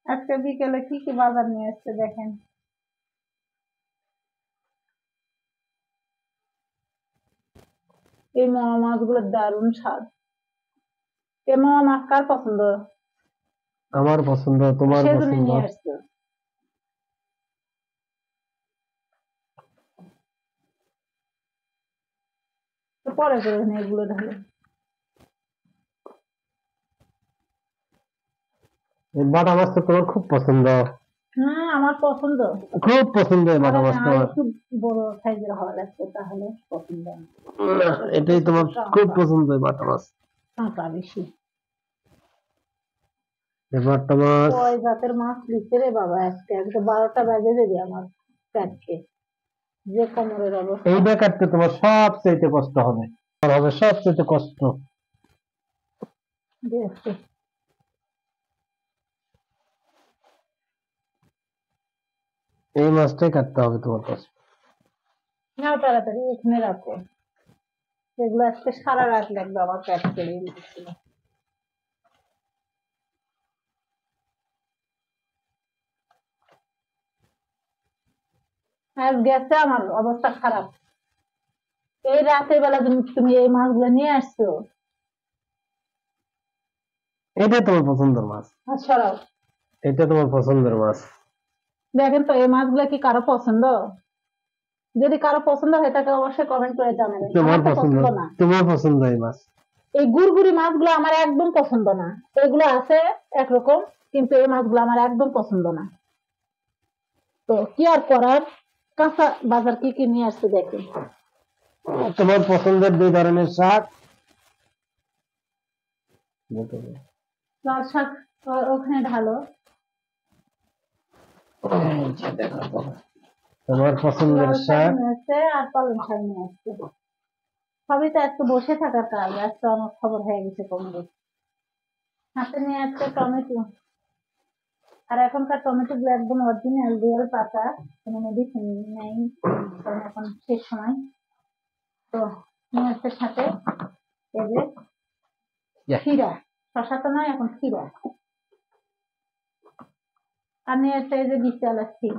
আজকে বিকেলে কি কি বাজার নিয়ে এসছে দেখেন। এই মোয়া মাছগুলোর দারুণ স্বাদ। এই মোয়া মাছ কার পছন্দ? আমার পছন্দ, তোমার সেজন্য পছন্দ। নিয়ে আসছে। তো পরে করে এগুলো ঢালে। এই বাটা মাছ তো তোমার খুব পছন্দ। হ্যাঁ, আমার পছন্দ। খুব পছন্দ এই আর বাটা মাছ আর তোমার। একটু বড় সাইজের হওয়া লাগবে, তাহলে পছন্দ আমার। না, ছোট এটাই ছোট তোমার খুব কাঁচা, পছন্দ এই বাটা মাছ। কাঁচা বেশি। এই বাটা মাছ। কয় জাতের মাছ লিখছে রে বাবা, আজকে একদম 12টা বাজে দেবে আমার পেটকে, যে কোমরের অবস্থা। এইটা কাটতে তোমার সবচেয়ে কষ্ট হবে, আর হবে সবচেয়ে কষ্ট। দেখছি। এই মাছটাই কাটতে হবে তোমার কাছে। নাও তাড়াতাড়ি এখানে রাখো, সেগুলো আজকে সারা রাত লাগবে আমার পেট কেড়ে নিচ্ছিল। আজ গেছে আমার অবস্থা খারাপ। এই রাতের বেলা তুমি তুমি এই মাছগুলো নিয়ে আসছো। এটাই তোমার পছন্দের মাছ। আর সরাও। এটা তোমার পছন্দের মাছ। দেখেন তো এই মাছগুলো কি কারো পছন্দ? যদি কারো পছন্দ হয় তাকে অবশ্যই কমেন্ট করে জানাবেন, তোমার আমার তো পছন্দ, পছন্দ না। তোমার পছন্দ এই মাছ। এই গুড়গুড়ি মাছগুলো আমার একদম পছন্দ না। এগুলো আছে একরকম, কিন্তু এই মাছগুলো আমার একদম পছন্দ না। তো কি আর করার, কাঁচা বাজার কি কি নিয়ে আসছে দেখেন। তোমার পছন্দের 2 ধরনের শাক। লাল শাক ওখানে ঢালো। তোমার পছন্দের লাল শাক শাক। নিয়ে আসছে আর পালং শাক নিয়ে আসছে। সবই তো একটু বসে থাকার কাজ, আজকে আমার খবর হয়ে গেছে কোমরে। হাতে নিয়ে আসছে টমেটো। আর এখনকার টমেটো গুলো একদম অরিজিনাল রিয়েল পাতা, কোনো মেডিসিন নেই, কারণ এখন শেষ সময়। তো নিয়ে আসছে সাথে এই যে ক্ষীরা। শশা তো নয়, এখন ক্ষীরা। আর নিয়ে আসছে এই যে বিশালা সিম।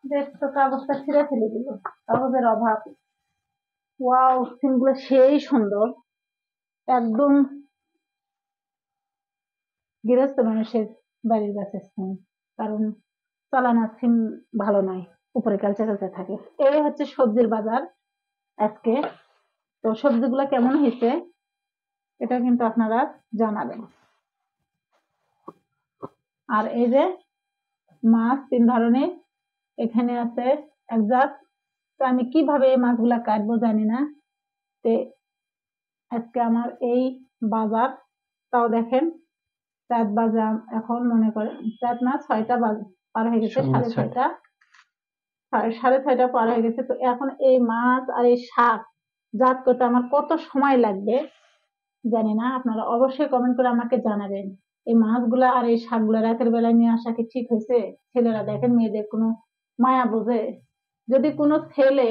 বেশ, তো কাগজটা ছিঁড়ে ফেলে দিল, কাগজের অভাব। ওয়াও, সিমগুলো সেই সুন্দর, একদম গৃহস্থ মানুষের বাড়ির গাছের সিম। কারণ চালানা সিম ভালো নয়, উপরে কালচে কালচে থাকে। এই হচ্ছে সবজির বাজার আজকে। তো সবজিগুলো কেমন হয়েছে এটা কিন্তু আপনারা জানাবেন। আর এই যে মাছ 3 ধরনের এখানে আছে, এক জাত। তো আমি কিভাবে এই মাছগুলা কাটবো জানি না। তো আজকে আমার এই বাজার, তাও দেখেন রাত বাজে এখন মনে করেন রাত না 6টা পার হয়ে গেছে, সন্ধ্যা সাড়ে 6টা। ছয়টা, সাড়ে 6টা পার হয়ে গেছে। তো এখন এই মাছ আর এই শাক জাত করতে আমার কত সময় লাগবে জানি না, আপনারা অবশ্যই কমেন্ট করে আমাকে জানাবেন। এই মাছগুলা আর এই শাকগুলা রাতের বেলায় নিয়ে আসা কি ঠিক হয়েছে? ছেলেরা দেখেন মেয়েদের কোনো মায়া বোঝে? যদি কোনো ছেলে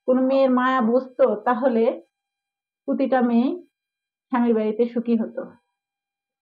কোনো মেয়ের মায়া বুঝতো তাহলে প্রতিটা মেয়ে স্বামীর বাড়িতে সুখী হতো।